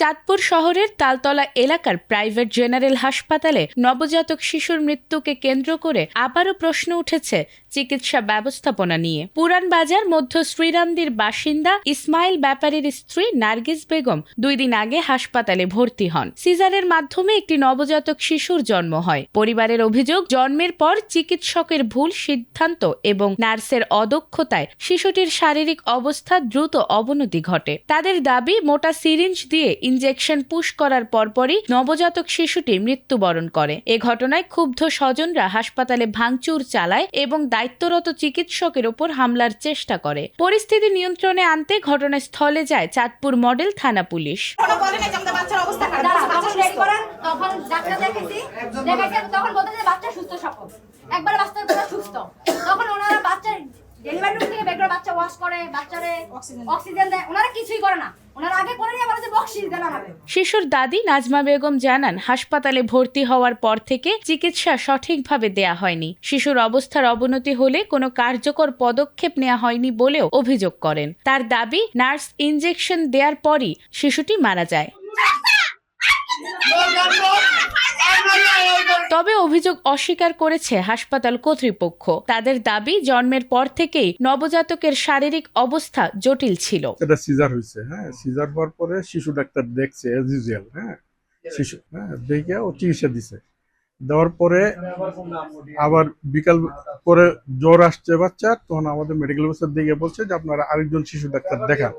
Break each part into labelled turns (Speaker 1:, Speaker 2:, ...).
Speaker 1: চাঁদপুর শহরের তালতলা এলাকার private general হাসপাতালে নবজাতক শিশুর মৃত্যুকে কেন্দ্র করে আবারও প্রশ্ন উঠেছে চিকিৎসা ব্যবস্থাপনা নিয়ে। পুরান বাজার মধ্য শ্রীরামদির বাসিন্দা ইসমাইল ব্যাপারীর স্ত্রী নার্গিস বেগম 2 দিন আগে হাসপাতালে ভর্তি হন। সিজারের মাধ্যমে একটি নবজাতক শিশুর জন্ম হয়। পরিবারের অভিযোগ, জন্মের পর চিকিৎসকের ভুল সিদ্ধান্ত এবং নার্সের অদক্ষতায় শিশুটির শারীরিক অবস্থা দ্রুত অবনতি ঘটে। তাদের দাবি, মোটা সিরিঞ্জ দিয়ে ইনজেকশন পুশ করার পরপরই নবজাতক শিশুটি মৃত্যুবরণ করে। এ ঘটনায় ক্ষুব্ধ স্বজনরা হাসপাতালে ভাঙচুর চালায় এবং দায়িত্বরত চিকিৎসকের ওপর হামলার চেষ্টা করে। পরিস্থিতি নিয়ন্ত্রণে আনতে ঘটনাস্থলে যায় চাঁদপুর মডেল থানা পুলিশ। শিশুর দাদি নাজমা বেগম জানান, হাসপাতালে ভর্তি হওয়ার পর থেকে চিকিৎসা সঠিকভাবে দেয়া হয়নি। শিশুর অবস্থার অবনতি হলে কোনো কার্যকর পদক্ষেপ নেওয়া হয়নি বলেও অভিযোগ করেন। তার দাবি, নার্স ইনজেকশন দেওয়ার পরই শিশুটি মারা যায়। তবে অভিযোগ অস্বীকার করেছে হাসপাতাল কর্তৃপক্ষ। তাদের দাবি, জন্মের পর থেকেই নবজাতকের শারীরিক অবস্থা জটিল ছিল।
Speaker 2: এটা সিজার হয়েছে, সিজার হওয়ার পরে শিশু ডাক্তার দেখছে এজ ইউজুয়াল, শিশু দেখে ও চিকিৎসা দিছে। দেওয়ার পরে আবার বিকাল করে জ্বর আসছে বাচ্চার, তখন আমাদের মেডিকেল অফিসার দিকে বলছে যে আপনারা আরেকজন শিশু ডাক্তার দেখান।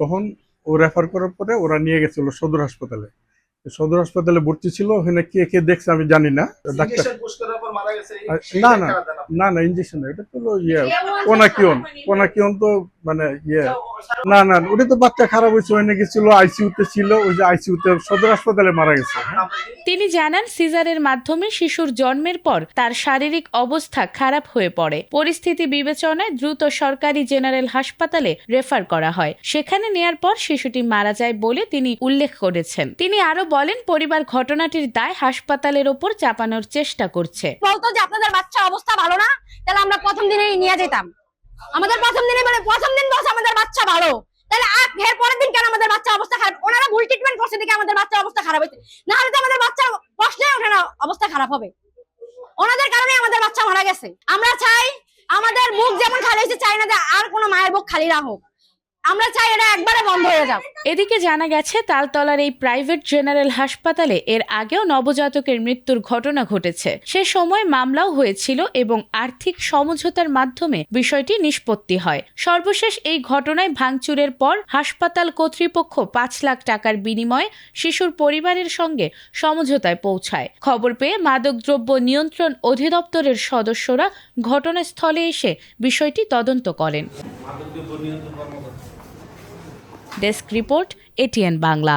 Speaker 2: তখন ও রেফার করার পরে ওরা নিয়ে গেছিল সদর হাসপাতালে। সদর হাসপাতালে ভর্তি ছিল, ওখানে কে কে দেখছে আমি জানি না। ডাক্তার না ইনজেকশন, এটা তো কোনাকিয়ন তো মানে না ওটা তো বাচ্চা খারাপ হয়েছে, ওখানে গেছিল আইসিইউতে ছিল, ওই যে আইসিইউতে সদর হাসপাতালে মারা গেছে।
Speaker 1: তিনি জানান, সিজারের মাধ্যমে শিশুর জন্মের পর তার শারীরিক অবস্থা খারাপ হয়ে পড়ে। পরিস্থিতি বিবেচনায় দ্রুত সরকারি জেনারেল হাসপাতালে রেফার করা হয়। সেখানে নেয়ার পর শিশুটি মারা যায় বলে তিনি উল্লেখ করেছেন। তিনি আরো বলেন, পরিবার ঘটনাটির দায় হাসপাতালের ওপর চাপানোর চেষ্টা করছে।
Speaker 3: বলতো যে আপনাদের বাচ্চা অবস্থা ভালো না, তাহলে আমরা প্রথম দিনেই নিয়ে যেতাম। আমাদের প্রথম দিন বলছে আমাদের বাচ্চা ভালো, তাহলে এর পরের দিন কেন আমাদের বাচ্চা অবস্থা খারাপ? ওনারা ভুল ট্রিটমেন্ট করছে দেখে আমাদের বাচ্চা অবস্থা খারাপ হয়েছে, না হলে তো আমাদের বাচ্চা প্রশ্নে ওঠে না অবস্থা খারাপ হবে। ওনাদের কারণে আমাদের বাচ্চা মারা গেছে। আমরা চাই আমাদের বুক যেমন খালি হয়েছে, চাই না যে আর কোনো মায়ের বুক খালি না হোক। আমরা চাই এটা একবারে বন্ধ হয়ে যাক।
Speaker 1: এদিকে জানা গেছে, তালতলার এই প্রাইভেট জেনারেল হাসপাতালে এর আগেও নবজাতকের মৃত্যুর ঘটনা ঘটেছে। সে সময় মামলাও হয়েছিল এবং আর্থিক সমঝোতার মাধ্যমে বিষয়টি নিষ্পত্তি হয়। সর্বশেষ এই ঘটনায় ভাঙচুরের পর হাসপাতাল কর্তৃপক্ষ 5 লাখ টাকার বিনিময়ে শিশুর পরিবারের সঙ্গে সমঝোতায় পৌঁছায়। খবর পেয়ে মাদকদ্রব্য নিয়ন্ত্রণ অধিদপ্তরের সদস্যরা ঘটনাস্থলে এসে বিষয়টি তদন্ত করেন। Desk report, ATN Bangla.